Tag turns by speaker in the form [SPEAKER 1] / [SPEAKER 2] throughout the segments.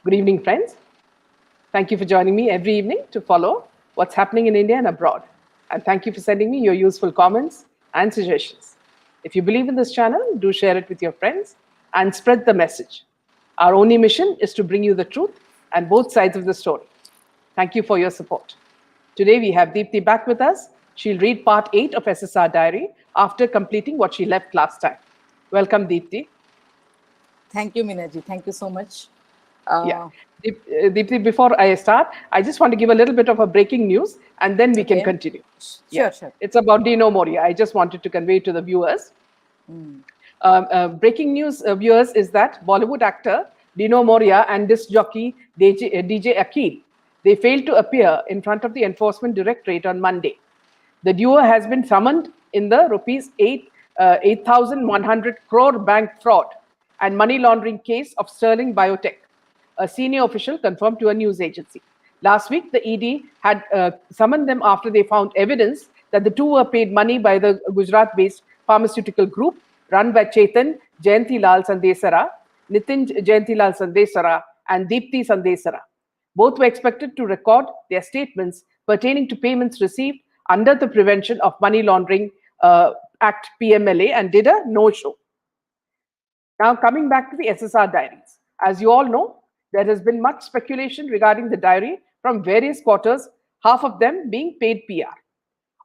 [SPEAKER 1] Good evening, friends. Thank you for joining me every evening to follow what's happening in India and abroad. And thank you for sending me your useful comments and suggestions. If you believe in this channel, do share it with your friends and spread the message. Our only mission is to bring you the truth and both sides of the story. Thank you for your support. Today we have Deepti back with us. She'll read part 8 of SSR Diary after completing what she left last time. Welcome, Deepti.
[SPEAKER 2] Thank you, Minaji. Thank you so much.
[SPEAKER 1] Yeah. Deepti, before I start, I just want to give a little bit of a breaking news and then we can continue.
[SPEAKER 2] Sure, sure.
[SPEAKER 1] It's about Dino Moria. I just wanted to convey to the viewers. Breaking news, viewers, is that Bollywood actor Dino Moria and disc jockey DJ Akil, they failed to appear in front of the Enforcement Directorate on Monday. The duo has been summoned in the rupees 8,100 crore bank fraud and money laundering case of Sterling Biotech, a senior official confirmed to a news agency. Last week, the ED had summoned them after they found evidence that the two were paid money by the Gujarat-based pharmaceutical group run by Chetan Jayantilal Sandesara, Nitin Jayantilal Sandesara, and Deepti Sandesara. Both were expected to record their statements pertaining to payments received under the Prevention of Money Laundering Act PMLA and did a no-show. Now, coming back to the SSR diaries. As you all know, there has been much speculation regarding the diary from various quarters, half of them being paid PR.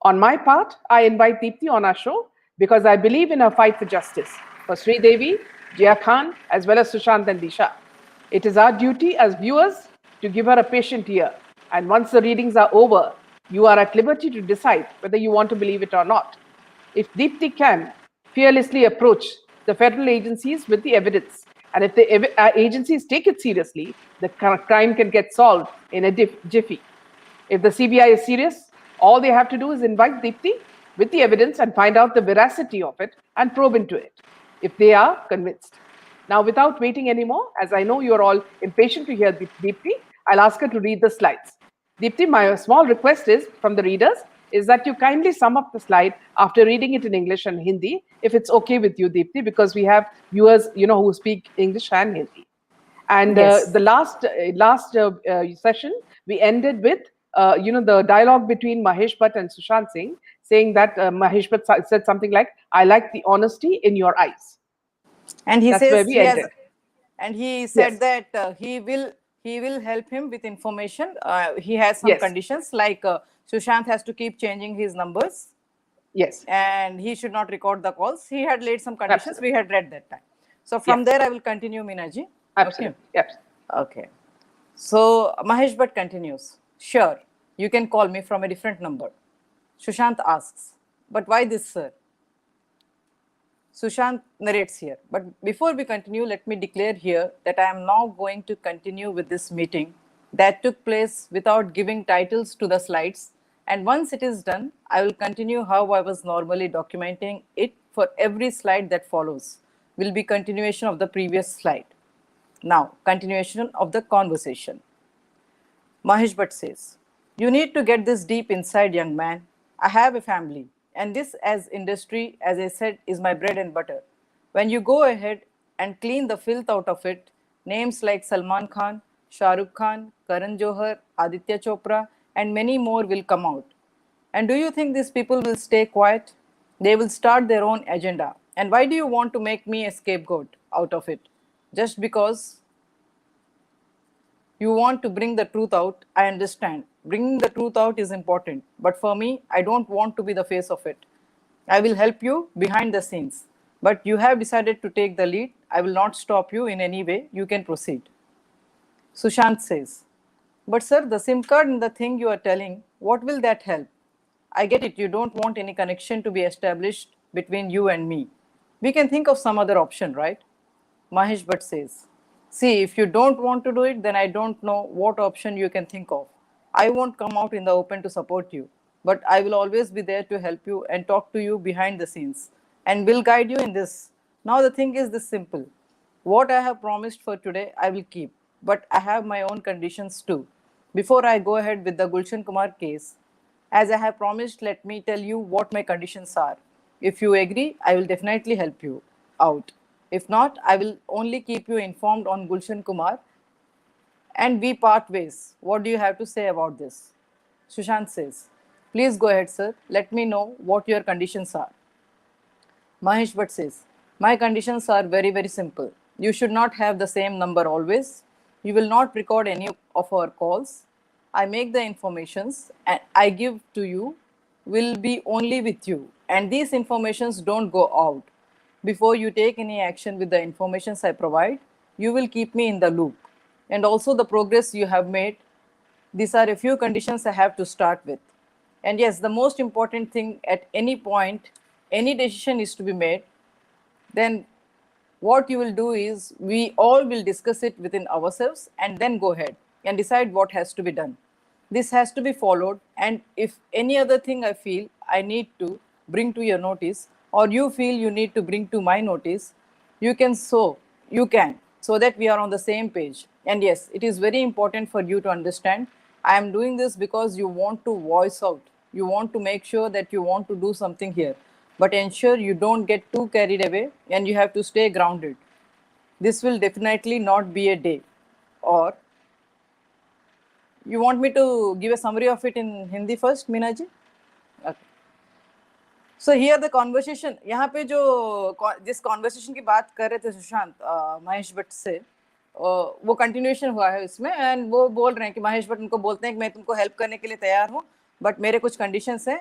[SPEAKER 1] On my part, I invite Deepti on our show because I believe in her fight for justice for Sri Devi, Jia Khan, as well as Sushant and Disha. It is our duty as viewers to give her a patient ear. And once the readings are over, you are at liberty to decide whether you want to believe it or not. If Deepti can fearlessly approach the federal agencies with the evidence, and if the agencies take it seriously, the crime can get solved in a jiffy. If the CBI is serious, all they have to do is invite Deepti with the evidence and find out the veracity of it and probe into it, if they are convinced. Now, without waiting anymore, as I know you're all impatient to hear Deepti, I'll ask her to read the slides. Deepti, my small request is from the readers is that you kindly sum up the slide after reading it in English and Hindi, if it's okay with you, Deepti, because we have viewers, who speak English and Hindi. And the last session, we ended with, the dialogue between Mahesh Bhatt and Sushant Singh, saying that Mahesh Bhatt said something like, "I like the honesty in your eyes."
[SPEAKER 2] And he
[SPEAKER 1] That's
[SPEAKER 2] says
[SPEAKER 1] where we ended.
[SPEAKER 2] And he said that he will help him with information. He has some conditions like Sushant has to keep changing his numbers.
[SPEAKER 1] Yes.
[SPEAKER 2] And he should not record the calls. He had laid some conditions. Absolutely. We had read that time. So from there, I will continue, Minaji.
[SPEAKER 1] Absolutely.
[SPEAKER 2] Okay. Yes. Okay. So Mahesh Bhatt continues. Sure, you can call me from a different number. Sushant asks, but why this, sir? Sushant narrates here. But before we continue, let me declare here that I am now going to continue with this meeting that took place without giving titles to the slides. And once it is done, I will continue how I was normally documenting it for every slide that follows. Will be continuation of the previous slide. Now, continuation of the conversation. Mahesh Bhatt says, you need to get this deep inside, young man. I have a family. And this as industry, as I said, is my bread and butter. When you go ahead and clean the filth out of it, names like Salman Khan, Shah Rukh Khan, Karan Johar, Aditya Chopra, and many more will come out. And do you think these people will stay quiet? They will start their own agenda. And why do you want to make me a scapegoat out of it? Just because you want to bring the truth out, I understand. Bringing the truth out is important. But for me, I don't want to be the face of it. I will help you behind the scenes. But you have decided to take the lead. I will not stop you in any way. You can proceed. Sushant says, but sir, the SIM card and the thing you are telling, what will that help? I get it. You don't want any connection to be established between you and me. We can think of some other option, right? Mahesh Bhatt says, see, if you don't want to do it, then I don't know what option you can think of. I won't come out in the open to support you, but I will always be there to help you and talk to you behind the scenes and will guide you in this. Now the thing is this simple. What I have promised for today, I will keep, but I have my own conditions too. Before I go ahead with the Gulshan Kumar case, as I have promised, let me tell you what my conditions are. If you agree, I will definitely help you out. If not, I will only keep you informed on Gulshan Kumar and we part ways. What do you have to say about this? Sushant says, please go ahead, sir. Let me know what your conditions are. Mahesh Bhatt says, my conditions are very, very simple. You should not have the same number always. You will not record any of our calls. I make the informations and I give to you will be only with you. And these informations don't go out. Before you take any action with the informations I provide, you will keep me in the loop. And also the progress you have made. These are a few conditions I have to start with. And yes, the most important thing at any point, any decision is to be made, then what you will do is we all will discuss it within ourselves and then go ahead and decide what has to be done. This has to be followed, and if any other thing I feel I need to bring to your notice, or you feel you need to bring to my notice, you can so that we are on the same page. And yes, it is very important for you to understand I am doing this because you want to voice out, you want to make sure that you want to do something here, but ensure you don't get too carried away and you have to stay grounded. This will definitely not be a day. Or you want me to give a summary of it in Hindi first, Meena ji? Okay. So here the conversation, यहाँ पे जो जिस conversation की बात कर रहे थे सुशांत महेश भट्ट से, वो कंटिन्यूएशन हुआ है इसमें, एंड वो बोल रहे हैं कि महेश भट्ट उनको बोलते हैं कि मैं तुमको हेल्प करने के लिए तैयार हूँ, बट मेरे कुछ कंडीशंस हैं.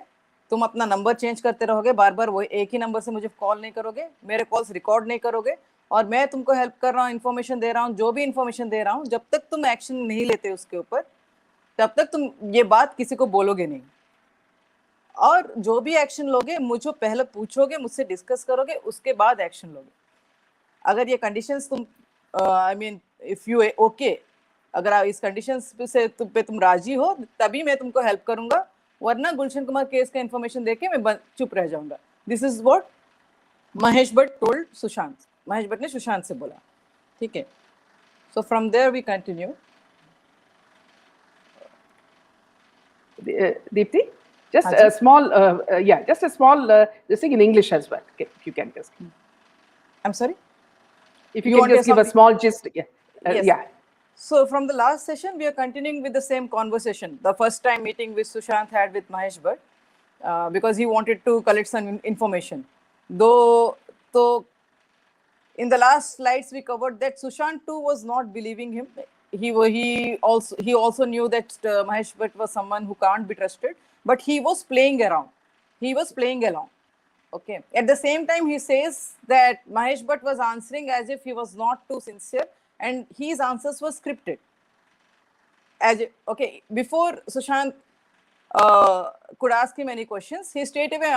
[SPEAKER 2] तुम अपना नंबर चेंज करते रहोगे, बार बार वो एक ही नंबर से मुझे कॉल नहीं करोगे, मेरे कॉल्स रिकॉर्ड नहीं करोगे, और मैं तुमको हेल्प कर रहा हूँ, इन्फॉर्मेशन दे रहा हूँ, जो भी इन्फॉर्मेशन दे रहा हूँ, जब तक तुम एक्शन नहीं लेते उसके ऊपर, तब तक तुम ये बात किसी को बोलोगे नहीं. और जो भी एक्शन लोगे मुझे पहले पूछोगे, मुझसे डिस्कस करोगे, उसके बाद एक्शन लोगे. अगर ये कंडीशंस तुम I mean if you okay, अगर आप इस कंडीशंस से तुम राजी हो, तभी मैं तुमको हेल्प करूंगा, वरना गुलशन कुमार केस का इन्फॉर्मेशन देके मैं चुप रह जाऊंगा. This is what Mahesh Bhatt told Sushant. Mahesh Bhatt ने सुशांत से बोला. ठीक है. So from there we continue.
[SPEAKER 1] Deepti, just a small, just a small this thing in English as well. Okay, if you can just.
[SPEAKER 2] I'm sorry?
[SPEAKER 1] If you can just give a small gist. Yeah.
[SPEAKER 2] Yes.
[SPEAKER 1] Yeah.
[SPEAKER 2] So from the last session, we are continuing with the same conversation. The first time meeting which Sushant had with Mahesh Bhatt, because he wanted to collect some information. Though, in the last slides we covered that Sushant too was not believing him. He also knew that Mahesh Bhatt was someone who can't be trusted, but he was playing around. He was playing along. Okay. At the same time, he says that Mahesh Bhatt was answering as if he was not too sincere, and his answers were scripted. Before Sushant could ask him any questions, he straight away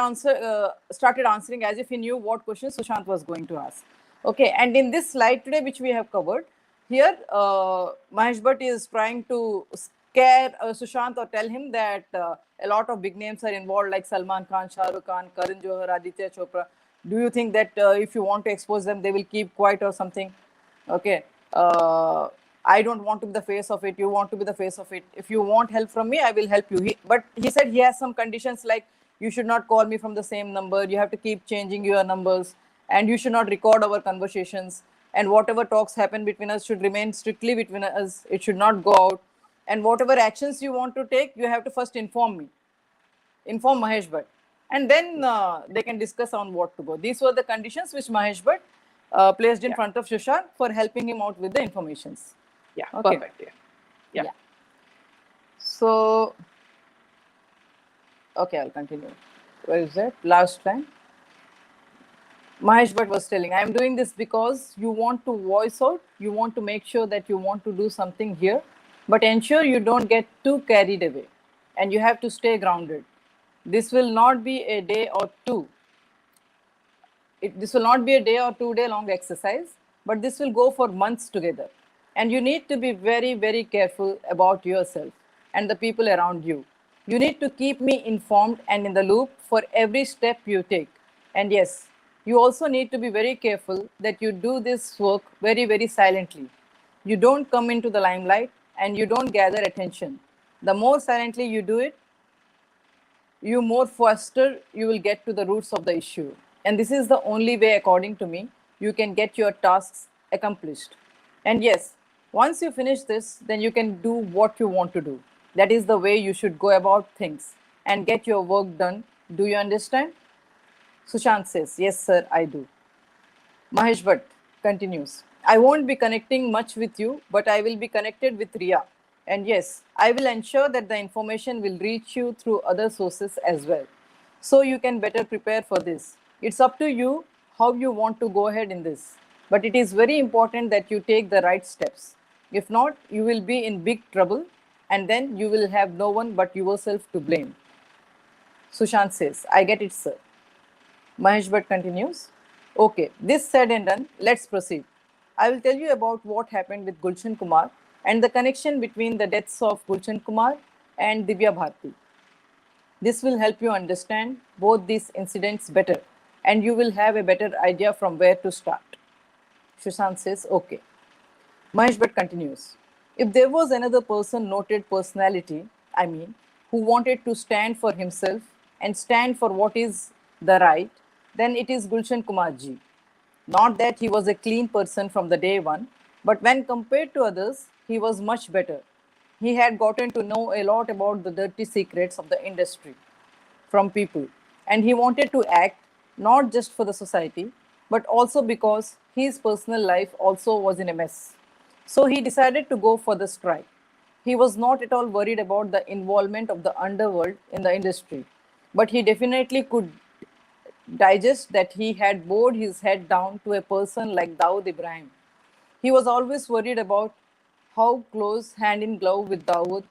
[SPEAKER 2] started answering as if he knew what questions Sushant was going to ask. Okay, and in this slide today, which we have covered, here Mahesh Bhatt is trying to scare Sushant or tell him that a lot of big names are involved, like Salman Khan, Shah Rukh Khan, Karan Johar, Aditya Chopra. Do you think that if you want to expose them, they will keep quiet or something? Okay. I don't want to be the face of it. You want to be the face of it. If you want help from me, I will help you. But he said he has some conditions, like you should not call me from the same number. You have to keep changing your numbers, and you should not record our conversations. And whatever talks happen between us should remain strictly between us. It should not go out. And whatever actions you want to take, you have to first inform me. Inform Mahesh Bhatt. And then they can discuss on what to go. These were the conditions which Mahesh Bhatt placed in front of Sushant for helping him out with the informations.
[SPEAKER 1] Yeah, okay. Perfect. Yeah.
[SPEAKER 2] So, okay, I'll continue. Where is that? Last line. Mahesh Bhatt was telling, I am doing this because you want to voice out, you want to make sure that you want to do something here, but ensure you don't get too carried away, and you have to stay grounded. This will not be a day or two. This will not be a day or 2 day long exercise, but this will go for months together. And you need to be very, very careful about yourself and the people around you. You need to keep me informed and in the loop for every step you take. And yes, you also need to be very careful that you do this work very, very silently. You don't come into the limelight and you don't gather attention. The more silently you do it, you more faster you will get to the roots of the issue. And this is the only way, according to me, you can get your tasks accomplished. And yes, Once you finish this, then you can do what you want to do. That is the way you should go about things and get your work done. Do you understand? Sushant says, yes, sir, I do. Mahesh Bhatt continues, I won't be connecting much with you, but I will be connected with Ria. And yes, I will ensure that the information will reach you through other sources as well. So you can better prepare for this. It's up to you how you want to go ahead in this. But it is very important that you take the right steps. If not, you will be in big trouble and then you will have no one but yourself to blame. Sushant says, I get it, sir. Mahesh Bhatt continues, okay, this said and done, let's proceed. I will tell you about what happened with Gulshan Kumar and the connection between the deaths of Gulshan Kumar and Divya Bharti. This will help you understand both these incidents better and you will have a better idea from where to start. Sushant says, okay. Mahesh Bhatt continues, if there was another person, noted personality, who wanted to stand for himself and stand for what is the right, then it is Gulshan Kumar ji. Not that he was a clean person from the day one, but when compared to others, he was much better. He had gotten to know a lot about the dirty secrets of the industry from people, and he wanted to act not just for the society, but also because his personal life also was in a mess. So he decided to go for the strike. He was not at all worried about the involvement of the underworld in the industry, but he definitely could digest that he had bowed his head down to a person like Dawood Ibrahim. He was always worried about how close hand in glove with Dawood.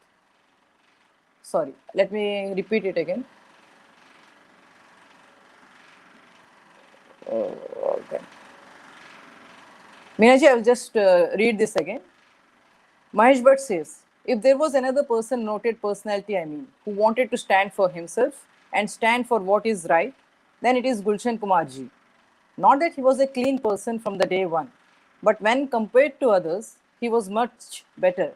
[SPEAKER 2] Sorry, let me repeat it again. Okay. Meenaji, I will just read this again. Mahesh Bhatt says, if there was another person, noted personality, who wanted to stand for himself and stand for what is right, then it is Gulshan Kumar ji. Not that he was a clean person from the day one, but when compared to others, he was much better.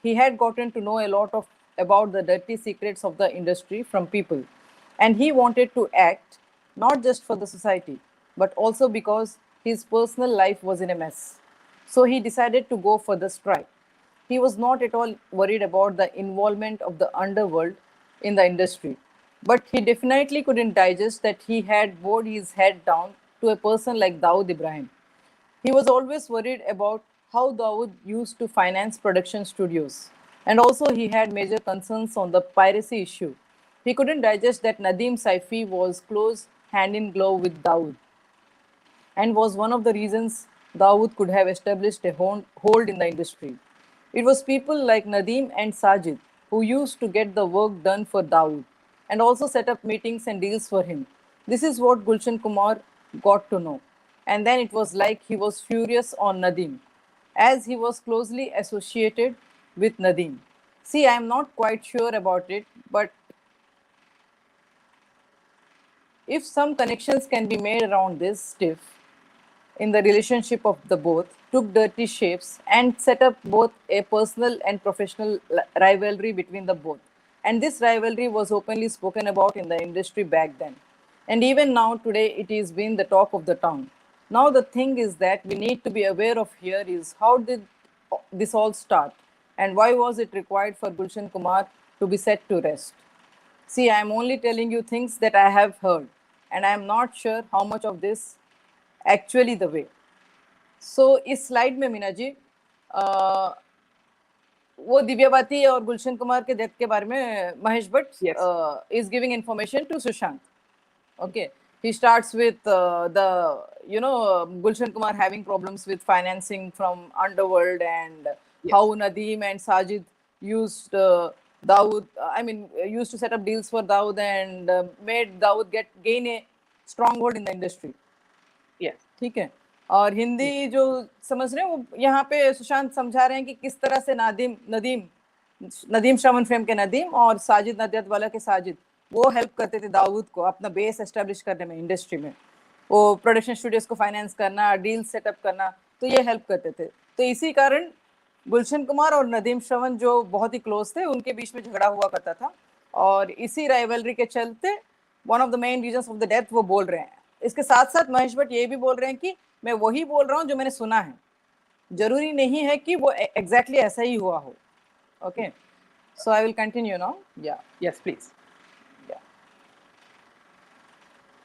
[SPEAKER 2] He had gotten to know a lot of about the dirty secrets of the industry from people, and he wanted to act not just for the society, but also because his personal life was in a mess. So he decided to go for the strike. He was not at all worried about the involvement of the underworld in the industry, but he definitely couldn't digest that he had bowed his head down to a person like Dawood Ibrahim. He was always worried about how Dawood used to finance production studios. And also, he had major concerns on the piracy issue. He couldn't digest that Nadeem Saifi was close hand in glove with Dawood and was one of the reasons Dawood could have established a hold in the industry. It was people like Nadeem and Sajid who used to get the work done for Dawood and also set up meetings and deals for him. This is what Gulshan Kumar got to know. And then it was like he was furious on Nadeem, as he was closely associated with Nadeem. See, I am not quite sure about it, but if some connections can be made around this stiff in the relationship of the both, took dirty shapes and set up both a personal and professional rivalry between the both. And this rivalry was openly spoken about in the industry back then. And even now, today, it is been the talk of the town. Now, the thing is that we need to be aware of here is how did this all start and why was it required for Gulshan Kumar to be set to rest? See, I am only telling you things that I have heard, and I am not sure how much of this actually the way. So इस slide में मीना जी वो दिव्यावती और गुलशन कुमार के death के बारे में Mahesh Bhatt is giving information to Sushant. Okay, he starts with Gulshan Kumar having problems with financing from underworld and how Nadeem and Sajid used Dawood, used to set up deals for Dawood and made Dawood gain a stronghold in the industry.
[SPEAKER 1] Yes.
[SPEAKER 2] ठीक है. और हिंदी जो समझ रहे हैं वो यहाँ पे सुशांत समझा रहे हैं कि किस तरह से नदीम श्रवण फेम के नदीम और साजिद नदियात वाला के साजिद वो हेल्प करते थे दाऊद को अपना बेस एस्टेब्लिश करने में इंडस्ट्री में, वो प्रोडक्शन स्टूडियोज को फाइनेंस करना, डील सेटअप करना, तो ये हेल्प करते थे. तो इसी कारण गुलशन कुमार और नदीम श्रवण जो बहुत ही क्लोज थे उनके बीच में झगड़ा हुआ करता था और इसी राइवलरी के चलते one of the main reasons of the death वो बोल रहे हैं. इसके साथ साथ महेश भट्ट ये भी बोल रहे हैं कि मैं वही बोल रहा हूँ जो मैंने सुना है, जरूरी नहीं है कि वो exactly ऐसा ही हुआ हो. Okay, so I will continue now. Yeah.
[SPEAKER 1] Yes, please.
[SPEAKER 2] Yeah.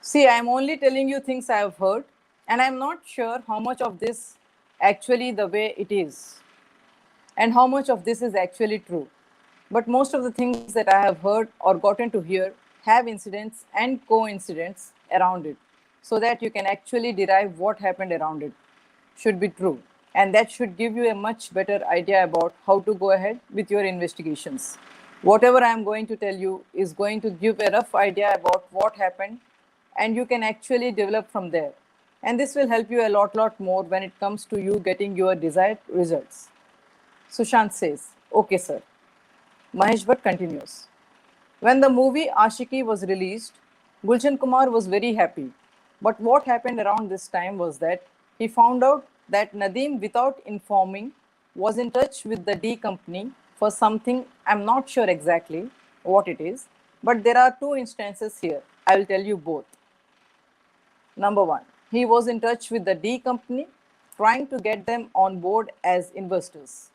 [SPEAKER 2] See, I am only telling you things I have heard, and I am not sure how much of this actually the way it is, and how much of this is actually true. But most of the things that I have heard or gotten to hear have incidents and coincidents around it, so that you can actually derive what happened around it should be true. And that should give you a much better idea about how to go ahead with your investigations. Whatever I am going to tell you is going to give a rough idea about what happened, and you can actually develop from there. And this will help you a lot more when it comes to you getting your desired results. Sushant says, okay, sir. Mahesh Bhatt continues. When the movie Ashiki was released, Gulshan Kumar was very happy. But what happened around this time was that he found out that Nadeem, without informing, was in touch with the D company for something. I'm not sure exactly what it is, but there are two instances here. I will tell you both. Number one, he was in touch with the D company, trying to get them on board as investors.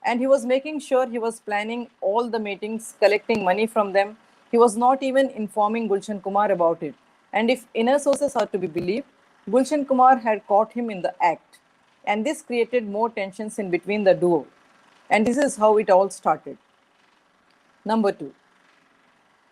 [SPEAKER 2] And he was making sure he was planning all the meetings, collecting money from them. He was not even informing Gulshan Kumar about it. And if inner sources are to be believed, Gulshan Kumar had caught him in the act. And this created more tensions in between the duo. And this is how it all started. Number two,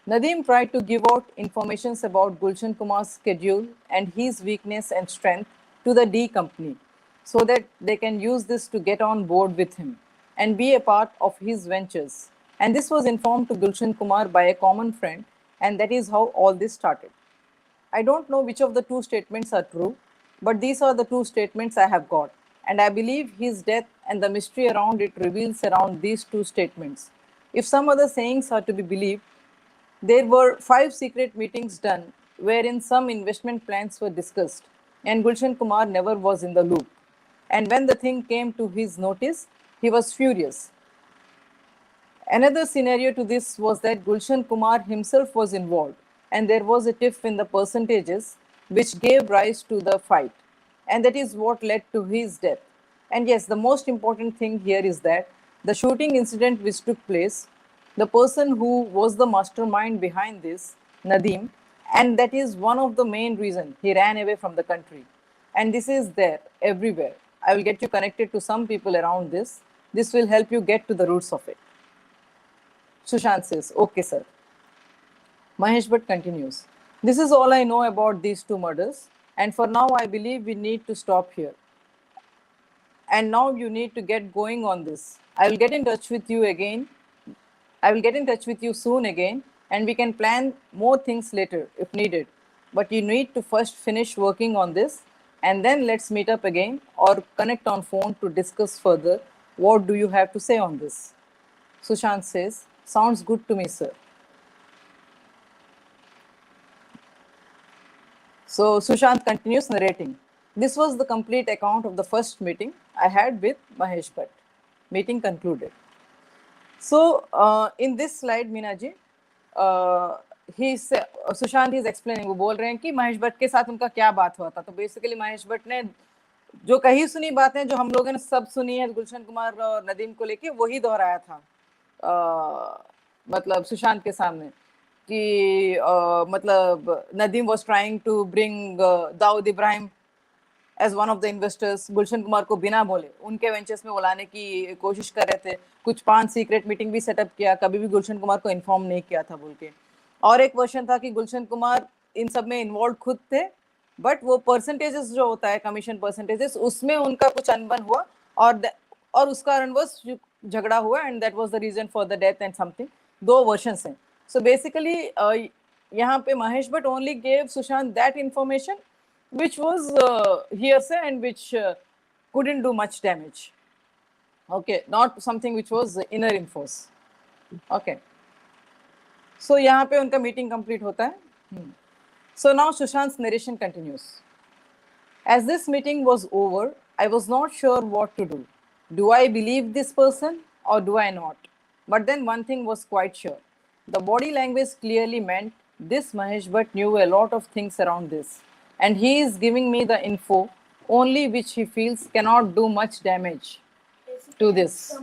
[SPEAKER 2] Nadeem tried to give out informations about Gulshan Kumar's schedule and his weakness and strength to the D company so that they can use this to get on board with him and be a part of his ventures. And this was informed to Gulshan Kumar by a common friend, and that is how all this started. I don't know which of the two statements are true, but these are the two statements I have got. And I believe his death and the mystery around it reveals around these two statements. If some other sayings are to be believed, there were 5 secret meetings done wherein some investment plans were discussed, and Gulshan Kumar never was in the loop. And when the thing came to his notice, he was furious. Another scenario to this was that Gulshan Kumar himself was involved, and there was a tiff in the percentages which gave rise to the fight. And that is what led to his death. And yes, the most important thing here is that the shooting incident which took place, the person who was the mastermind behind this, Nadeem, and that is one of the main reasons he ran away from the country. And this is there everywhere. I will get you connected to some people around this. This will help you get to the roots of it. Sushant says, okay, sir. Mahesh Bhatt continues. This is all I know about these two murders. And for now, I believe we need to stop here. And now you need to get going on this. I will get in touch with you again. I will get in touch with you soon again. And we can plan more things later if needed. But you need to first finish working on this. And then let's meet up again or connect on phone to discuss further. What do you have to say on this? Sushant says, sounds good to me, sir. So Sushant continues narrating. This was the complete account of the first meeting I had with Mahesh Bhatt. Meeting concluded. So in this slide, Meena ji, Sushant is explaining, वो बोल रहे हैं कि महेश भट्ट के साथ उनका क्या बात हुआ था. तो बेसिकली महेश भट्ट ने जो कही सुनी बातें जो हम लोगों ने सब सुनी है गुलशन कुमार और नदीम को लेके वही दोहराया था मतलब सुशांत के सामने कि मतलब Nadeem was trying to bring Dawood Ibrahim as one of the investors Gulshan Kumar को बिना बोले उनके वेंचर्स में बुलाने की कोशिश कर रहे थे. कुछ 5 सीक्रेट मीटिंग भी सेटअप किया, कभी भी गुलशन कुमार को इन्फॉर्म नहीं किया था बोल के. और एक वर्जन था कि गुलशन कुमार इन सब में इन्वॉल्व खुद थे, बट वो परसेंटेजेस जो होता है कमीशन परसेंटेजेस उसमें उनका कुछ अनबन हुआ और उसका कारण बस झगड़ा हुआ and that was the reason for the death and something. 2 versions हैं. सो बेसिकली यहाँ पे Mahesh Bhatt only gave Sushant that information which was hearsay and which couldn't do much damage. Okay, not something which was inner infos. Okay. So यहाँ पे उनका meeting complete होता है. So now Sushant's narration continues. As this meeting was over, I was not sure what to do. Do I believe this person or do I not? But then one thing was quite sure. The body language clearly meant this Mahesh Bhatt knew a lot of things around this. And he is giving me the info only which he feels cannot do much damage to this.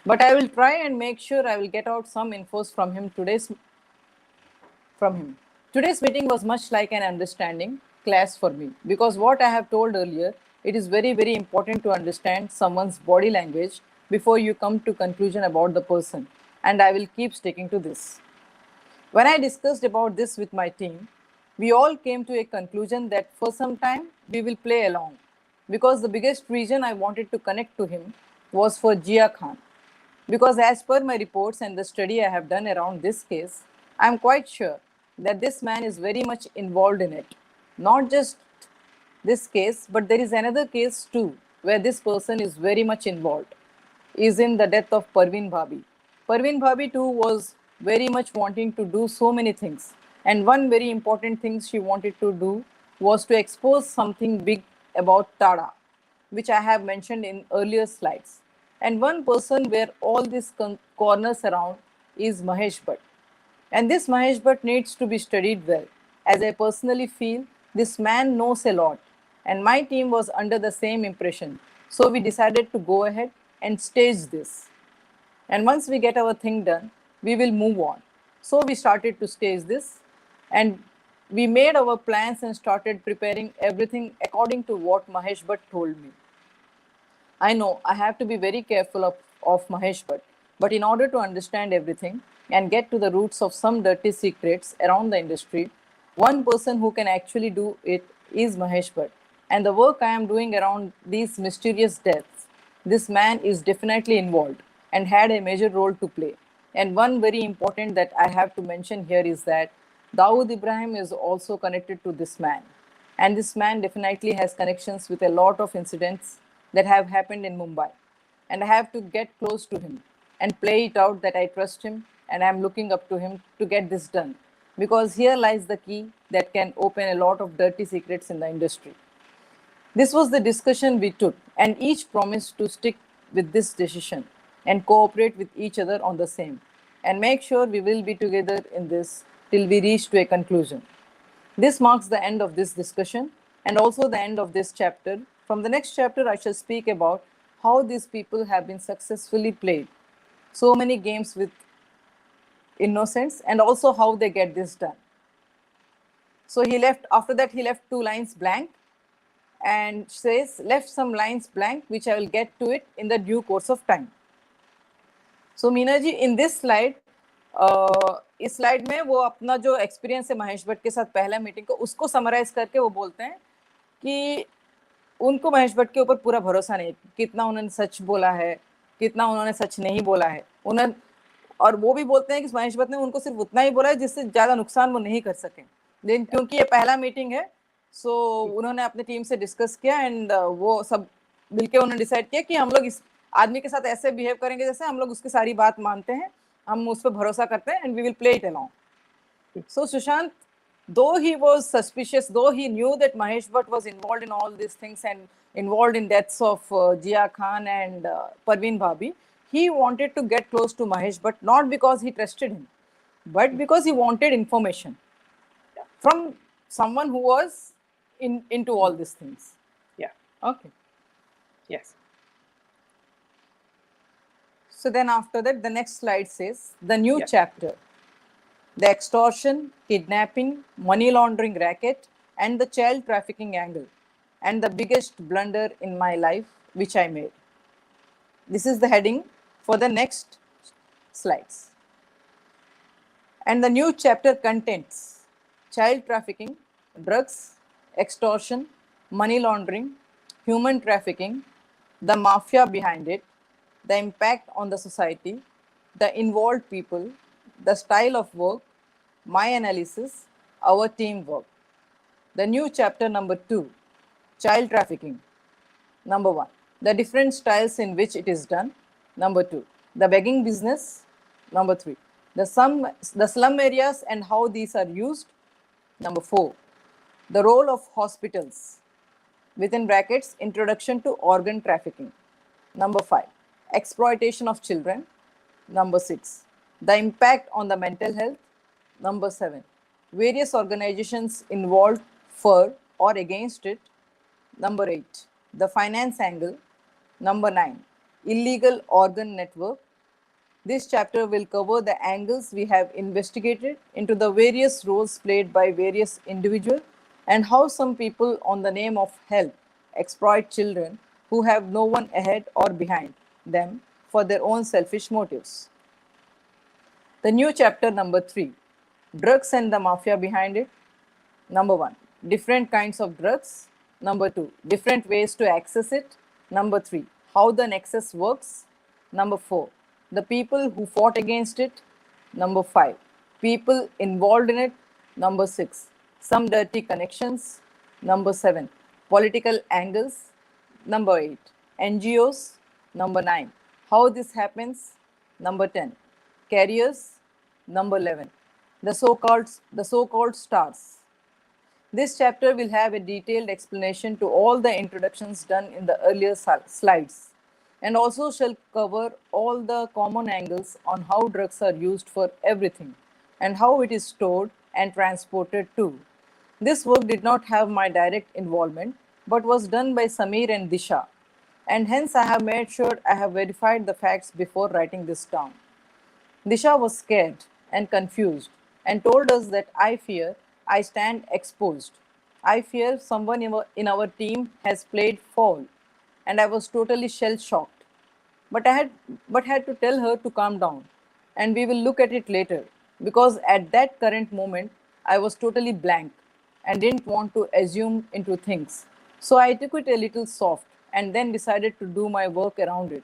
[SPEAKER 2] But I will try and make sure I will get out some infos from him. Today's meeting was much like an understanding class for me because what I have told earlier, it is very, very important to understand someone's body language before you come to conclusion about the person. And I will keep sticking to this. When I discussed about this with my team, we all came to a conclusion that for some time we will play along because the biggest reason I wanted to connect to him was for Jia Khan. Because as per my reports and the study I have done around this case, I am quite sure that this man is very much involved in it. Not just this case, but there is another case too where this person is very much involved, is in the death of Parveen Bhabi. Parveen Bhabi too was very much wanting to do so many things. And one very important thing she wanted to do was to expose something big about Tada, which I have mentioned in earlier slides. And one person where all these corners around is Mahesh Bhatt. And this Mahesh Bhatt needs to be studied well, as I personally feel this man knows a lot. And my team was under the same impression. So we decided to go ahead and stage this. And once we get our thing done, we will move on. So we started to stage this and we made our plans and started preparing everything according to what Mahesh Bhatt told me. I know I have to be very careful of Mahesh Bhatt, but in order to understand everything and get to the roots of some dirty secrets around the industry, one person who can actually do it is Mahesh Bhatt. And the work I am doing around these mysterious deaths, this man is definitely involved and had a major role to play. And one very important that I have to mention here is that Dawood Ibrahim is also connected to this man. And this man definitely has connections with a lot of incidents that have happened in Mumbai. And I have to get close to him and play it out that I trust him and I'm looking up to him to get this done. Because here lies the key that can open a lot of dirty secrets in the industry. This was the discussion we took, and each promised to stick with this decision and cooperate with each other on the same, and make sure we will be together in this till we reach to a conclusion. This marks the end of this discussion and also the end of this chapter. From the next chapter, I shall speak about how these people have been successfully played so many games with innocence and also how they get this done. So he left, after that, he left 2 lines blank and says, left some lines blank, which I will get to it in the due course of time. So Meena ji, in this slide, इस slide में वो अपना जो experience है महेश भट्ट के साथ पहला meeting को उसको समराइज करके वो बोलते हैं कि उनको महेश भट्ट के ऊपर पूरा भरोसा नहीं, कितना उन्होंने सच बोला है, कितना उन्होंने सच नहीं बोला है उन्होंने, और वो भी बोलते हैं कि महेश भट्ट ने उनको सिर्फ उतना ही बोला है जिससे ज़्यादा नुकसान वो नहीं कर सके। लेकिन क्योंकि ये पहला मीटिंग है, सो उन्होंने अपनी टीम से डिस्कस किया एंड वो सब मिलके उन्होंने डिसाइड किया कि हम लोग इस आदमी के साथ ऐसे बिहेव करेंगे जैसे हम लोग उसकी सारी बात मानते हैं, हम उस पर भरोसा करते हैं and we will play it along. So Sushant, though he was suspicious, though he knew that Mahesh Bhatt was involved in all these things and involved in deaths of Jia Khan and Parveen Bhabi, he wanted to get close to Mahesh Bhatt not because he trusted him, but because he wanted information from someone who was into all these things.
[SPEAKER 1] Yeah.
[SPEAKER 2] Okay.
[SPEAKER 1] Yes.
[SPEAKER 2] So then after that, the next slide says the new
[SPEAKER 1] Yeah.
[SPEAKER 2] chapter. The extortion, kidnapping, money laundering racket, and the child trafficking angle, and the biggest blunder in my life, which I made. This is the heading for the next slides. And the new chapter contains child trafficking, drugs, extortion, money laundering, human trafficking, the mafia behind it, the impact on the society, the involved people, the style of work, my analysis, our teamwork. The new chapter number 2, child trafficking. Number 1, the different styles in which it is done. Number 2, the begging business. Number 3, the slum areas and how these are used. Number 4, the role of hospitals, within brackets, introduction to organ trafficking. Number 5, exploitation of children. Number 6, the impact on the mental health. Number 7, various organizations involved for or against it. Number 8, the finance angle. Number 9, illegal organ network. This chapter will cover the angles we have investigated into the various roles played by various individuals and how some people on the name of help exploit children who have no one ahead or behind them for their own selfish motives. The new chapter number 3, drugs and the mafia behind it. Number 1, different kinds of drugs. Number 2, different ways to access it. Number 3, how the nexus works. Number 4, the people who fought against it. Number 5, people involved in it. Number 6, some dirty connections. Number 7, political angles. Number 8, NGOs. Number 9, how this happens. Number 10, carriers. Number 11, the so-called stars. This chapter will have a detailed explanation to all the introductions done in the earlier slides, and also shall cover all the common angles on how drugs are used for everything and how it is stored and transported too. This work did not have my direct involvement but was done by Samir and Disha, and hence I have made sure I have verified the facts before writing this down. Disha was scared and confused and told us that I fear I stand exposed. I fear someone in our team has played foul, and I was totally shell shocked. But had to tell her to calm down, and we will look at it later, because at that current moment I was totally blank and didn't want to assume into things. So I took it a little soft and then decided to do my work around it.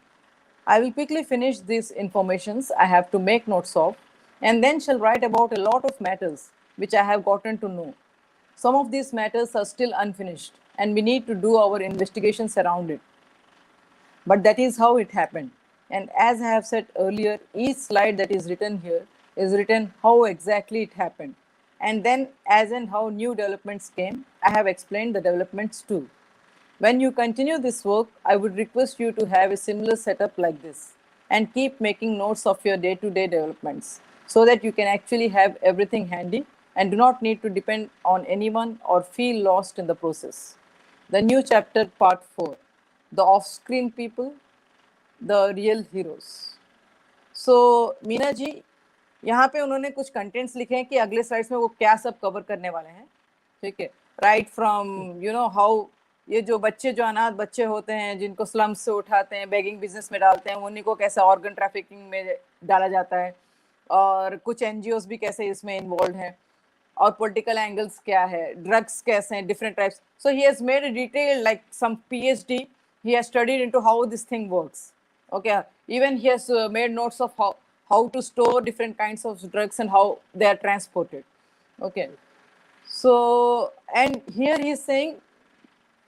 [SPEAKER 2] I will quickly finish these informations I have to make notes of, and then shall write about a lot of matters which I have gotten to know. Some of these matters are still unfinished, and we need to do our investigations around it. But that is how it happened. And as I have said earlier, each slide that is written here is written how exactly it happened. And then, as and how new developments came, I have explained the developments too. When you continue this work, I would request you to have a similar setup like this and keep making notes of your day-to-day developments so that you can actually have everything handy and do not need to depend on anyone or feel lost in the process. The new chapter, part 4, the off-screen people, the real heroes. So, Meena ji, यहाँ पे उन्होंने कुछ contents लिखे हैं कि अगले slides में वो क्या सब कवर करने वाले हैं, ठीक है, राइट फ्रॉम हाउ ये जो बच्चे जो अनाथ बच्चे होते हैं जिनको स्लम्स से उठाते हैं, बेगिंग बिजनेस में डालते हैं, उन्हीं को कैसे ऑर्गन ट्रैफिकिंग में डाला जाता है, और कुछ एनजीओज भी कैसे इसमें इन्वॉल्व हैं, और पॉलिटिकल एंगल्स क्या है, ड्रग्स कैसे हैं, different types. So he has made a detail like some PhD, he has studied into how this thing works. Okay, even he has made notes of how to store different kinds of drugs and how they are transported. Okay, so and here he is saying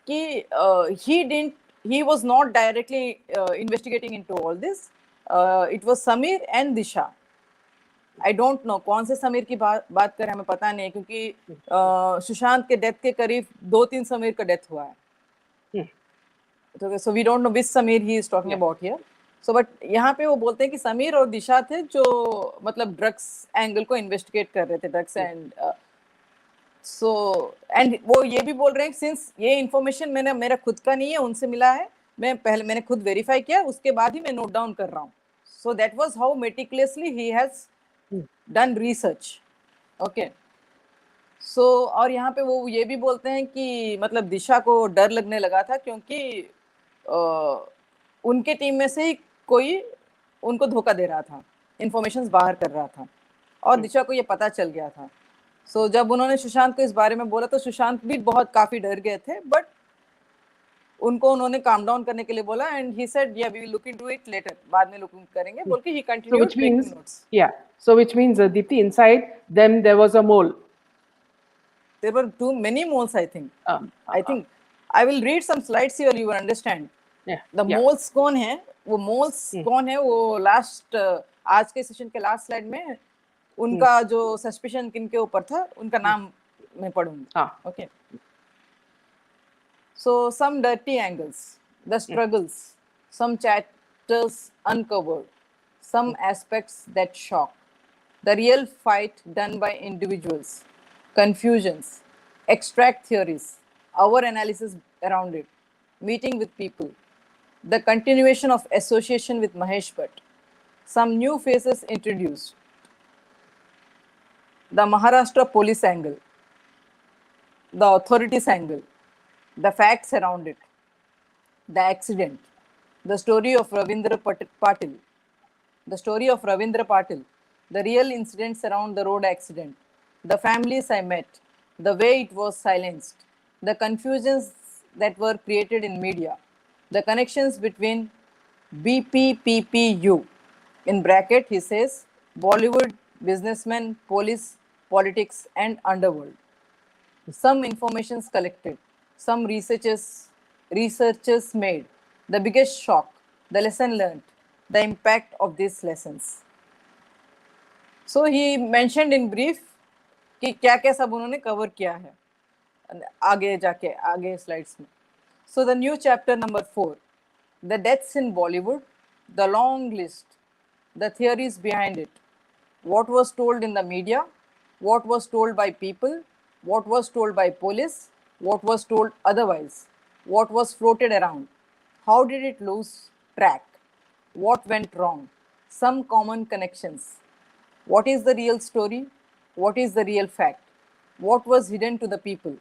[SPEAKER 2] he was not directly investigating into all this. It was Samir and Disha. I don't know कौन से समीर की बात करें, हमें पता नहीं, क्योंकि सुशांत के डेथ के करीब 2-3 समीर का डेथ हुआ है. So we don't know which Samir he is talking about here. So but यहाँ पे वो बोलते हैं कि समीर और दिशा थे जो मतलब ड्रग्स एंगल को इन्वेस्टिगेट कर रहे थे, ड्रग्स एंड सो एंड वो ये भी बोल रहे हैं सिंस ये इन्फॉर्मेशन मेरा खुद का नहीं है, उनसे मिला है, मैंने खुद वेरीफाई किया, उसके बाद ही मैं नोट डाउन कर रहा हूँ. So that was how meticulously he has done research. Okay, so और यहाँ पे वो ये भी बोलते हैं कि मतलब दिशा को डर लगने लगा था क्योंकि उनके टीम में से ही कोई उनको धोखा दे रहा था, इंफॉर्मेशन बाहर कर रहा था, और दिशा को ये पता चल गया था. सो जब उन्होंने सुशांत को इस बारे में बोला तो सुशांत भी काफी डर गए थे, बट उनको उन्होंने काम डाउन करने के लिए बोला, and he said yeah we will look into it later, बाद में लुक करेंगे बोल के he continued taking notes.
[SPEAKER 1] So which means Deepti, inside them there was a mole.
[SPEAKER 2] There were too many moles, I think. I think I will read some slides here, you will understand. The moles कौन है, वो moles कौन है, वो last आज के session के last slide में उनका जो सस्पिशन किनके ऊपर था उनका नाम मैं पढ़ूंगी. Okay. So some dirty angles, the struggles, some chapters uncovered, some aspects that shock, the real fight done by individuals, confusions, extract theories, our analysis around it, meeting with people, the continuation of association with Mahesh Bhatt, some new faces introduced, the Maharashtra police angle, the authorities angle, the facts around it, the accident, the story of Patil, the story of Ravindra Patil, the real incidents around the road accident, the families I met, the way it was silenced, the confusions that were created in media, the connections between BPPPU. In bracket, he says Bollywood, businessmen, police, politics, and underworld. Some informations collected, some researchers made, the biggest shock, the lesson learned, the impact of these lessons. So he mentioned in brief कि क्या क्या सब उन्होंने cover किया है आगे जाके आगे स्लाइड्स में. So the new chapter number 4, the deaths in Bollywood, the long list, the theories behind it, what was told in the media, what was told by people, what was told by police, what was told otherwise, what was floated around, how did it lose track, what went wrong, some common connections, what is the real story, what is the real fact, what was hidden to the people,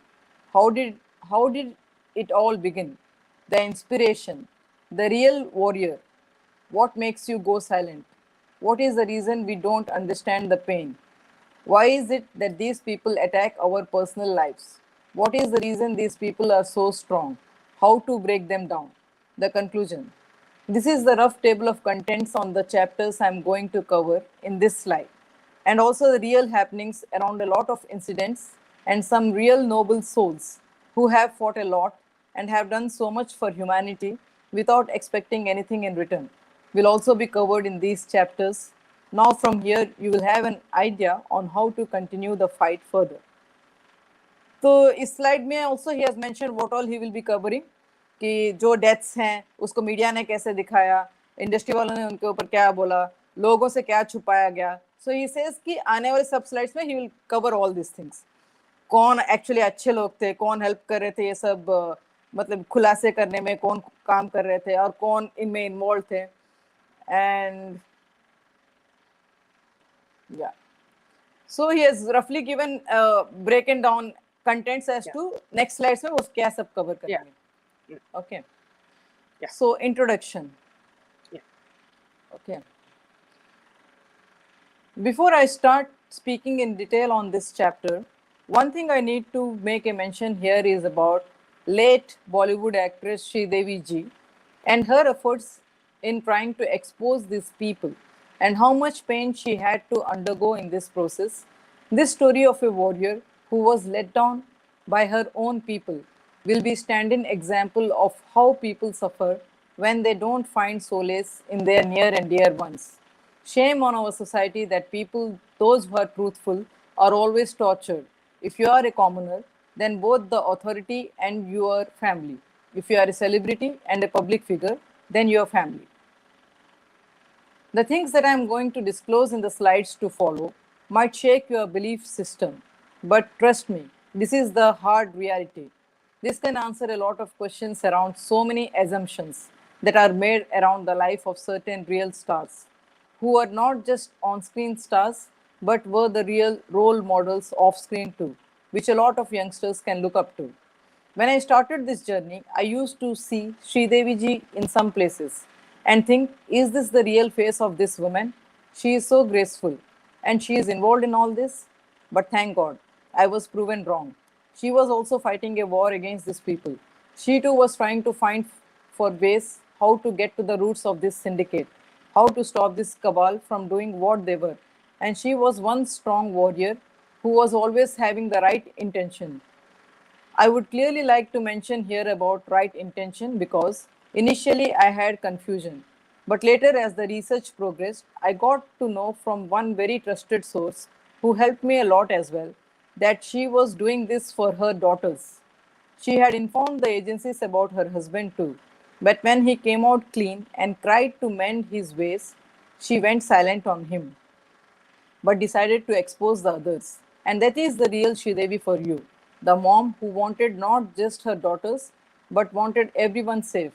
[SPEAKER 2] how did it all begin, the inspiration, the real warrior, what makes you go silent, what is the reason we don't understand the pain, why is it that these people attack our personal lives, what is the reason these people are so strong, how to break them down, the conclusion. This is the rough table of contents on the chapters I'm going to cover in this slide, and also the real happenings around a lot of incidents and some real noble souls who have fought a lot and have done so much for humanity without expecting anything in return will also be covered in these chapters. Now from here you will have an idea on how to continue the fight further. तो इस slide में also he has mentioned what all he will be covering, कि जो deaths हैं उसको media ने कैसे दिखाया, इंडस्ट्री वालों ने उनके ऊपर क्या बोला, लोगों से क्या छुपाया गया. सो ही सेज कि आने वाले सब स्लाइड्स में he will cover all this things. कौन एक्चुअली अच्छे लोग थे, कौन हेल्प कर रहे थे ये सब मतलब खुलासे करने में, कौन काम कर रहे थे और कौन इनमें इन्वॉल्व थे. And yeah so he has रफली given broken down contents as to next slides में वो क्या सब कवर करेंगे. Okay.
[SPEAKER 1] Yeah.
[SPEAKER 2] So introduction.
[SPEAKER 1] Yeah.
[SPEAKER 2] Okay. Before I start speaking in detail on this chapter, one thing I need to make a mention here is about late Bollywood actress Sridevi ji and her efforts in trying to expose these people and how much pain she had to undergo in this process. This story of a warrior who was let down by her own people will be standing example of how people suffer when they don't find solace in their near and dear ones. Shame on our society that people, those who are truthful, are always tortured. If you are a commoner, then both the authority and your family. If you are a celebrity and a public figure, then your family. The things that I am going to disclose in the slides to follow might shake your belief system, but trust me, this is the hard reality. This can answer a lot of questions around so many assumptions that are made around the life of certain real stars, who are not just on-screen stars, but were the real role models off-screen too, which a lot of youngsters can look up to. When I started this journey, I used to see Sridevi ji in some places and think, is this the real face of this woman? She is so graceful and she is involved in all this. But thank God, I was proven wrong. She was also fighting a war against these people. She too was trying to find for ways how to get to the roots of this syndicate, how to stop this cabal from doing what they were. And she was one strong warrior who was always having the right intention. I would clearly like to mention here about right intention because initially I had confusion. But later, as the research progressed, I got to know from one very trusted source who helped me a lot as well that she was doing this for her daughters. She had informed the agencies about her husband too. But when he came out clean and cried to mend his ways, she went silent on him but decided to expose the others. And that is the real Sridevi for you. The mom who wanted not just her daughters, but wanted everyone safe,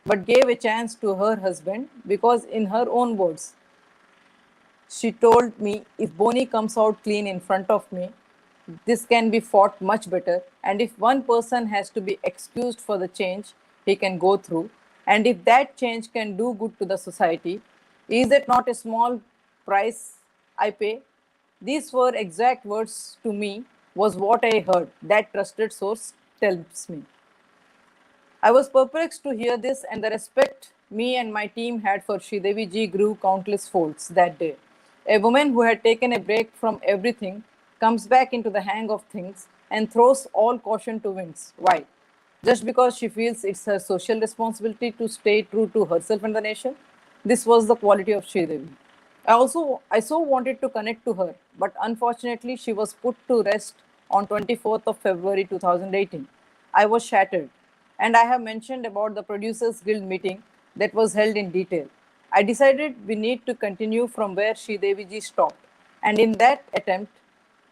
[SPEAKER 2] but gave a chance to her husband because, in her own words, she told me, if Bonnie comes out clean in front of me, this can be fought much better. And if one person has to be excused for the change he can go through, and if that change can do good to the society, is it not a small price I pay? These were exact words to me, was what I heard. That trusted source tells me. I was perplexed to hear this, and the respect me and my team had for Sridevi ji grew countless folds that day. A woman who had taken a break from everything comes back into the hang of things and throws all caution to winds. Why? Just because she feels it's her social responsibility to stay true to herself and the nation? This was the quality of Sridevi. I so wanted to connect to her, but unfortunately she was put to rest on 24th of February 2018. I was shattered, and I have mentioned about the Producers Guild meeting that was held in detail. I decided we need to continue from where Sridevi ji stopped, and in that attempt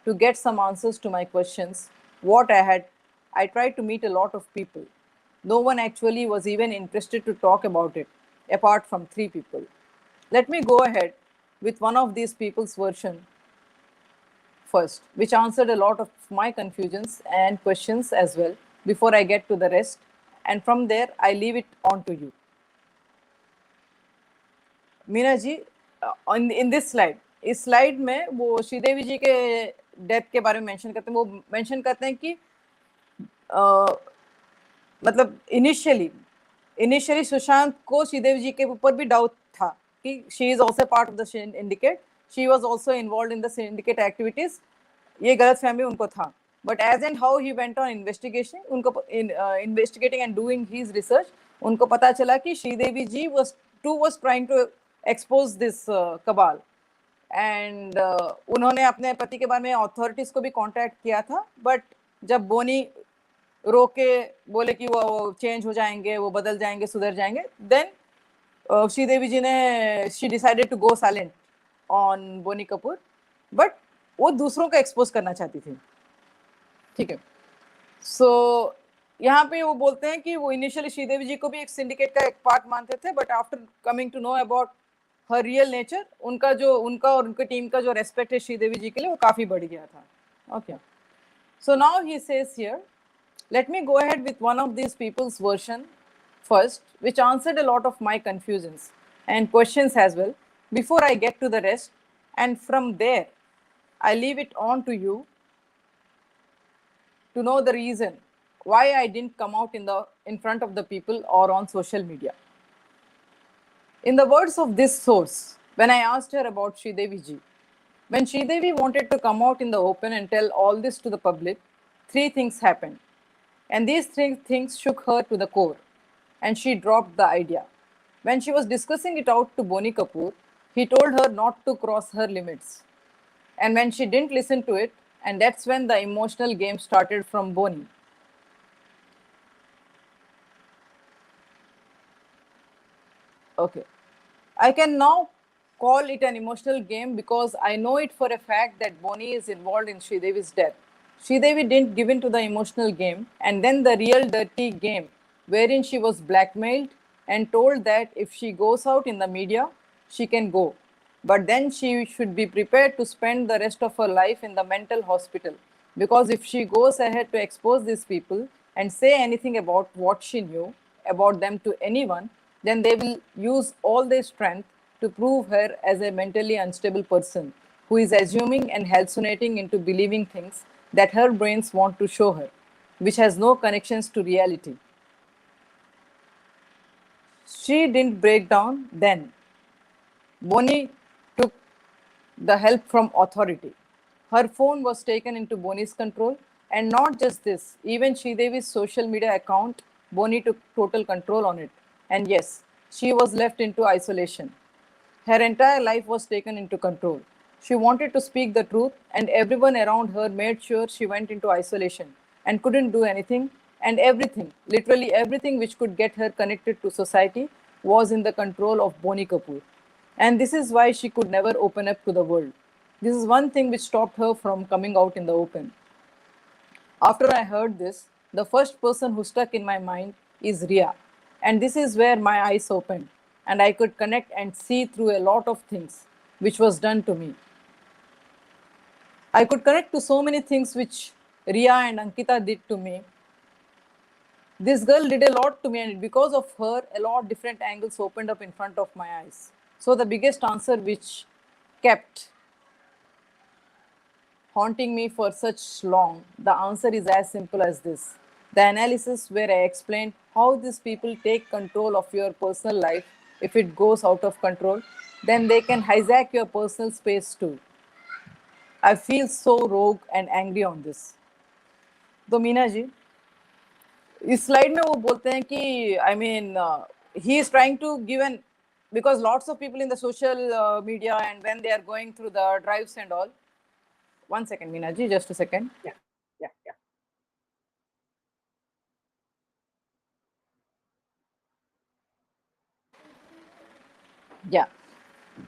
[SPEAKER 2] to get some answers to my questions, I tried to meet a lot of people. No one actually was even interested to talk about it, apart from 3 people. Let me go ahead with one of these people's version first, which answered a lot of my confusions and questions as well before I get to the rest. And from there, I leave it on to you. Meena ji, in this slide, इस slide में वो श्रीदेवी जी के death के बारे में mention करते हैं. वो मेंशन करते हैं कि मतलब इनिशियली सुशांत को श्रीदेवी जी के ऊपर भी डाउट था कि she is also part of the syndicate, she was also involved in the syndicate activities. ये गलत फहमी उनको था. But as and how he went on investigation, उनको investigating and doing his research, उनको पता चला कि Sridevi ji was trying to expose this cabal. And उन्होंने अपने पति के बारे में अथॉरिटीज को भी कांटेक्ट किया था. बट जब बोनी रोके बोले कि वो चेंज हो जाएंगे, वो बदल जाएंगे, सुधर जाएंगे, देन श्रीदेवी जी ने she decided to go silent on Boney Kapoor. But वो दूसरों को एक्सपोज करना चाहती थी. ठीक है. सो यहाँ पे वो बोलते हैं कि वो इनिशियली श्रीदेवी जी को भी एक सिंडिकेट का एक पार्ट मानते थे, but after coming to know about her real nature, उनका और उनके टीम का जो रेस्पेक्ट है श्रीदेवी जी के लिए वो काफी बढ़ गया था. Okay. So now he says here, let me go ahead with one of these people's version first, which answered a lot of my confusions and questions as well before I get to the rest. And from there, I leave it on to you to know the reason why I didn't come out in front of the people or on social media. In the words of this source, when I asked her about Sridevi ji, when Sridevi wanted to come out in the open and tell all this to the public, 3 things happened. And these 3 things shook her to the core, and she dropped the idea. When she was discussing it out to Boney Kapoor, he told her not to cross her limits. And when she didn't listen to it, and that's when the emotional game started from Boney. Okay. I can now call it an emotional game because I know it for a fact that Boney is involved in Sridevi's death. Sridevi didn't give in to the emotional game, and then the real dirty game, wherein she was blackmailed and told that if she goes out in the media, she can go. But then she should be prepared to spend the rest of her life in the mental hospital. Because if she goes ahead to expose these people and say anything about what she knew about them to anyone, then they will use all their strength to prove her as a mentally unstable person who is assuming and hallucinating into believing things that her brains want to show her, which has no connections to reality. She didn't break down then. Boney took the help from authority. Her phone was taken into Boney's control, and not just this, even Sridevi's social media account, Boney took total control on it. And yes, she was left into isolation. Her entire life was taken into control. She wanted to speak the truth, and everyone around her made sure she went into isolation and couldn't do anything. And everything, literally everything which could get her connected to society, was in the control of Boney Kapoor. And this is why she could never open up to the world. This is one thing which stopped her from coming out in the open. After I heard this, the first person who stuck in my mind is Ria. And this is where my eyes opened and I could connect and see through a lot of things which was done to me. I could connect to so many things which Ria and Ankita did to me. This girl did a lot to me, and because of her, a lot of different angles opened up in front of my eyes. So, the biggest answer which kept haunting me for such long, the answer is as simple as this. The analysis where I explained how these people take control of your personal life. If it goes out of control, then they can hijack your personal space too. I feel so rogue and angry on this. तो मीना जी, इस slide में वो बोलते हैं कि I mean he is trying to give an because lots of people in the social media and when they are going through the drives and all. One second, Meena ji, just a second.
[SPEAKER 1] Yeah, yeah, yeah.
[SPEAKER 2] Yeah.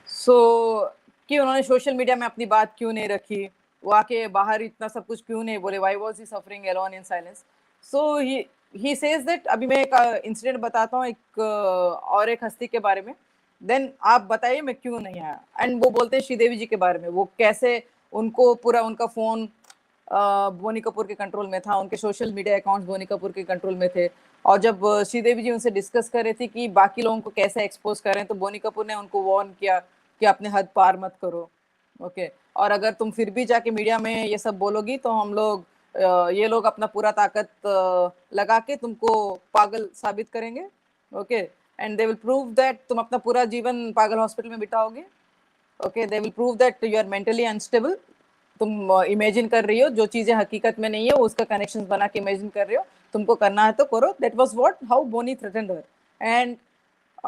[SPEAKER 2] So कि उन्होंने social media में अपनी बात क्यों नहीं रखी, वो आके बाहर इतना सब कुछ क्यों नहीं बोले, why was he suffering alone in silence? So he says that अभी मैं एक इंसिडेंट बताता हूँ एक और एक हस्ती के बारे में, देन आप बताइए मैं क्यों नहीं आया. एंड वो बोलते हैं श्रीदेवी जी के बारे में, वो कैसे उनको पूरा उनका फोन बोनी कपूर के कंट्रोल में था, उनके social media accounts Boney Kapoor के कंट्रोल में थे. और जब श्रीदेवी जी उनसे डिस्कस कर रही थी कि बाकी लोगों को कैसे एक्सपोज करें, तो बोनी कपूर ने उनको वार्न किया कि अपने हद पार मत करो. ओके, और अगर तुम फिर भी जाके मीडिया में ये सब बोलोगी तो हम लोग ये लोग अपना पूरा ताकत लगा के तुमको पागल साबित करेंगे. Okay, and they will prove that तुम अपना पूरा जीवन पागल हॉस्पिटल में बिताओगे. Okay, they will prove that you are mentally unstable. तुम इमेजिन कर रही हो जो चीजें हकीकत में नहीं है, उसका कनेक्शंस बना के इमेजिन कर रही हो, तुमको करना है तो करो. That was what how Boney threatened her. And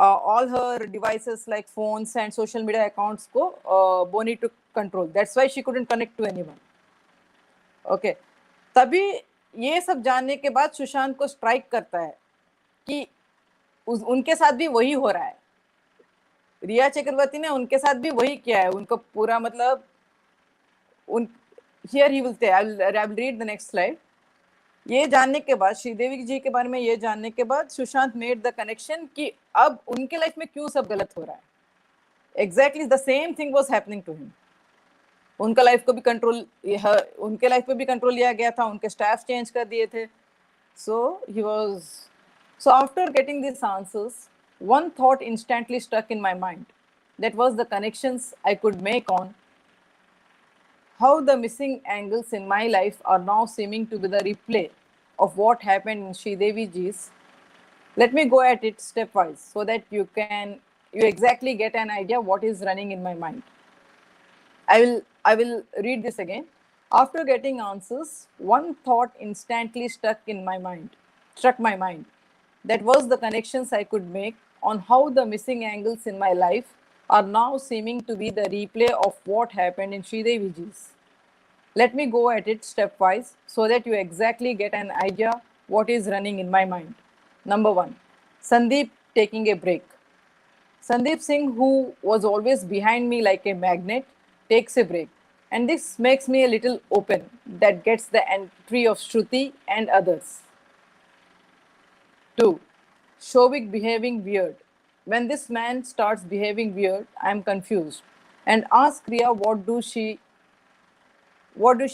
[SPEAKER 2] all her devices like phones and social media accounts को Bonnie took control. That's why she couldn't connect to anyone. Okay, तभी ये सब जानने के बाद सुशांत को स्ट्राइक करता है कि उनके साथ भी वही हो रहा है. रिया चक्रवर्ती ने उनके साथ भी वही किया है. उनको पूरा मतलब उन here he will say, I will read the next slide. ये जानने के बाद, श्रीदेवी जी के बारे में ये जानने के बाद, सुशांत मेड द कनेक्शन कि अब उनके लाइफ में क्यों सब गलत हो रहा है. Exactly the same thing was happening to him. उनका लाइफ को भी कंट्रोल, उनके लाइफ पे भी कंट्रोल लिया गया था, उनके स्टाफ चेंज कर दिए थे. So after getting these answers, one thought instantly stuck in my mind. That was the connections I could make on how the missing angles in my life are now seeming to be the replay of what happened in Sridevi ji's. Let me go at it stepwise so that you exactly get an idea what is running in my mind. I will read this again. After getting answers, one thought instantly struck my mind. That was the connections I could make on how the missing angles in my life are now seeming to be the replay of what happened in Sridevi ji's. Let me go at it stepwise so that you exactly get an idea what is running in my mind. Number 1, Sandeep taking a break. Sandeep Singh, who was always behind me like a magnet, takes a break. And this makes me a little open. That gets the entry of Shruti and others. 2, Shovik behaving weird. When this man starts behaving weird, I am confused and ask Riya what do she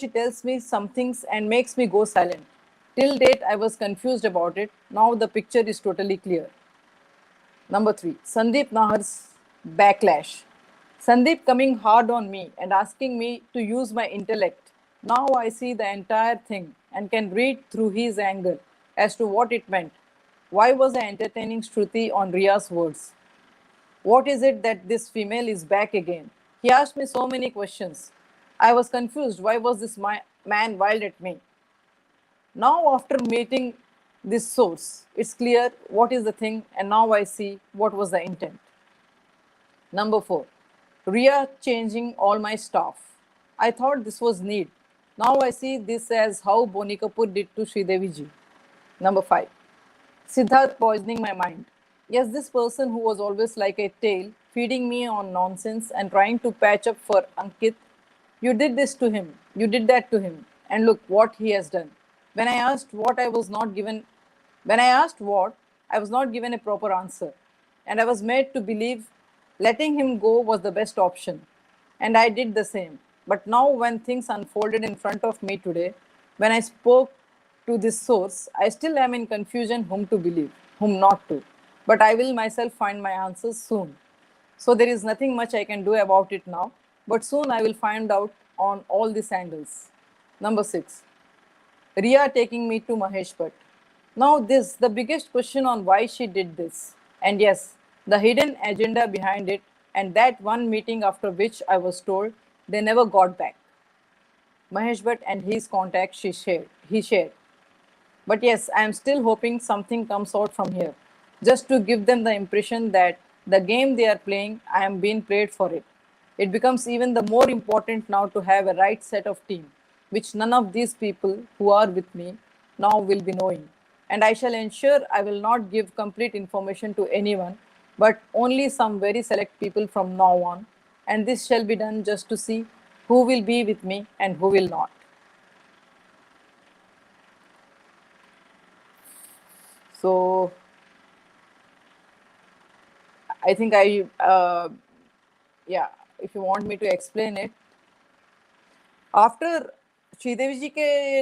[SPEAKER 2] tells me some things and makes me go silent. Till date, I was confused about it. Now the picture is totally clear. Number 3, Sandeep Nahar's backlash. Sandeep coming hard on me and asking me to use my intellect. Now I see the entire thing and can read through his anger as to what it meant. Why was I entertaining Shruti on Riya's words? What is it that this female is back again? He asked me so many questions. I was confused. Why was this man wild at me? Now, after meeting this source, it's clear what is the thing, and now I see what was the intent. Number 4, Riya changing all my staff. I thought this was neat. Now I see this as how Boni Kapoor did to Sridevi ji. Number 5, Siddharth poisoning my mind. Yes, this person who was always like a tail, feeding me on nonsense and trying to patch up for Ankit. You did this to him, you did that to him, and look what he has done. When I asked what, I was not given a proper answer, and I was made to believe letting him go was the best option. And I did the same. But now, when things unfolded in front of me today, when I spoke to this source, I still am in confusion whom to believe, whom not to. But I will myself find my answers soon. So there is nothing much I can do about it now, but soon I will find out on all these angles. Number 6. Ria taking me to Mahesh Bhatt. Now this, the biggest question on why she did this. And yes, the hidden agenda behind it, and that one meeting after which I was told they never got back. Mahesh Bhatt and his contact he shared. But yes, I am still hoping something comes out from here, just to give them the impression that the game they are playing, I am being played for it. It becomes even the more important now to have a right set of team, which none of these people who are with me now will be knowing. And I shall ensure I will not give complete information to anyone, but only some very select people from now on. And this shall be done just to see who will be with me and who will not. So I think yeah, if you want me to explain it, after Sridevi जी के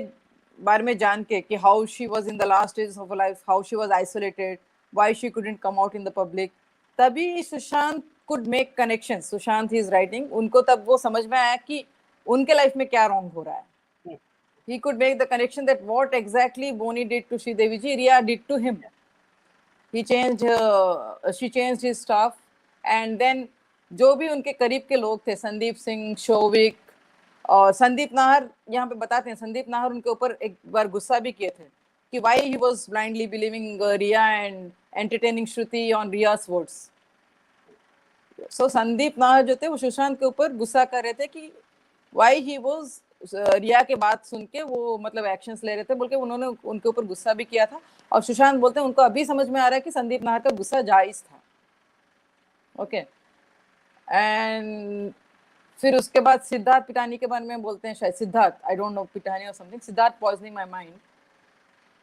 [SPEAKER 2] बारे में जान के कि how she was in the last stages of her life, how she was isolated, why she couldn't come out in the public, तभी Sushant could make connections. Sushant is writing, उनको तब वो समझ में आया कि उनके लाइफ में क्या wrong हो रहा है. He could make the connection that what exactly Boni did to Sridevi ji, Ria did to him. She changed his staff, and then जो भी उनके करीब के लोग थे, संदीप सिंह, शोविक और संदीप नाहर, यहाँ पे बताते हैं संदीप नाहर उनके ऊपर एक बार गुस्सा भी किए थे कि why he was blindly believing Ria and entertaining Shruti on Ria's words. So Sandeep Nahar जो थे वो सुशांत के ऊपर गुस्सा कर रहे थे कि why he was रिया के बात सुन के वो मतलब एक्शंस ले रहे थे बोल के उन्होंने उनके ऊपर गुस्सा भी किया था. और सुशांत बोलते हैं उनको अभी समझ में आ रहा है कि संदीप नाहर का गुस्सा जायज था. ओके. एंड फिर उसके बाद सिद्धार्थ पिटानी के बारे में बोलते हैं, शायद Siddharth, I don't know, Pithani और something, Siddharth poisoning my mind.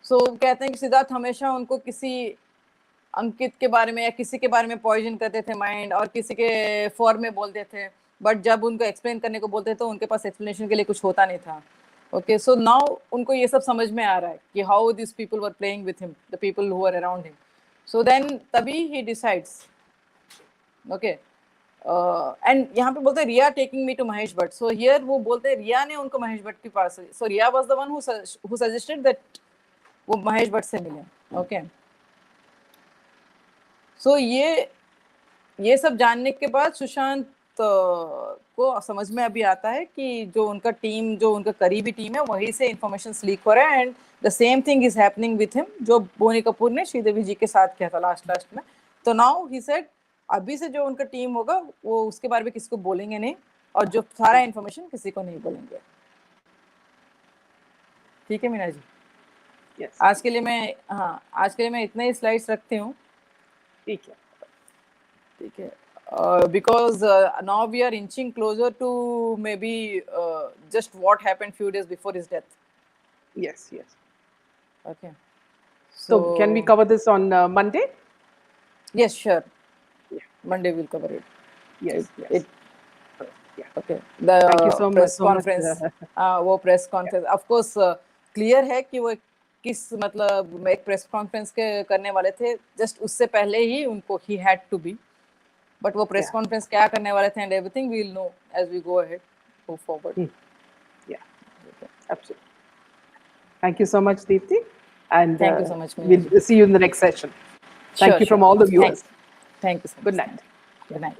[SPEAKER 2] So कहते हैं कि सिद्धार्थ हमेशा उनको किसी अंकित के बारे में या किसी के बारे में पॉइजन करते थे माइंड, और किसी के फॉर्म में बोलते थे, बट जब उनको एक्सप्लेन करने को बोलते तो उनके पास एक्सप्लेनेशन के लिए कुछ होता नहीं था. ओके. सो नाउ उनको ये सब समझ में आ रहा है कि how this people were playing with him, the people who are around him. So then तभी ही डिसाइड्स. ओके. एंड यहाँ पे बोलते हैं Rhea taking me to Mahesh Bhatt. So here वो बोलते हैं रिया ने उनको महेश भट्ट के पास, so Rhea was the one who suggested that वो महेश भट्ट से मिले. ओके. सो ये सब जानने के बाद सुशांत को समझ में अभी आता है कि जो उनका टीम, जो उनका करीबी टीम है, वहीं से इंफॉर्मेशन लीक हो रहा है. And the same thing is happening with him जो बोनी कपूर ने श्रीदेवी जी के साथ किया था लास्ट में. तो नाउ ही सेड अभी से जो उनका टीम होगा वो उसके बारे में किसी को बोलेंगे नहीं, और जो सारा इंफॉर्मेशन किसी को नहीं बोलेंगे. ठीक है मीना जी.
[SPEAKER 1] Yes.
[SPEAKER 2] आज के लिए मैं इतने ही स्लाइड्स रखती हूँ.
[SPEAKER 1] ठीक है.
[SPEAKER 2] Because now we are inching closer to maybe just what happened few days before his death.
[SPEAKER 1] Yes.
[SPEAKER 2] Okay.
[SPEAKER 1] So can we cover this on Monday?
[SPEAKER 2] Yes, sure.
[SPEAKER 1] Yeah.
[SPEAKER 2] Monday we'll cover it.
[SPEAKER 1] Yes.
[SPEAKER 2] Yeah. Okay. The
[SPEAKER 1] Thank you so
[SPEAKER 2] press
[SPEAKER 1] much.
[SPEAKER 2] conference. वो press conference. Of course, clear है कि वो किस मतलब एक press conference के करने वाले थे. Just उससे पहले ही उनको he had to be. But वो press conference क्या करने वाले थे and everything we'll know as we go ahead, move forward.
[SPEAKER 1] Yeah. Okay. Absolutely. Thank you so much, Deepti. And
[SPEAKER 2] thank you so much.
[SPEAKER 1] We'll see you in the next session. Thank you from all the viewers.
[SPEAKER 2] Thank you so much.
[SPEAKER 1] Good night.
[SPEAKER 2] Good night.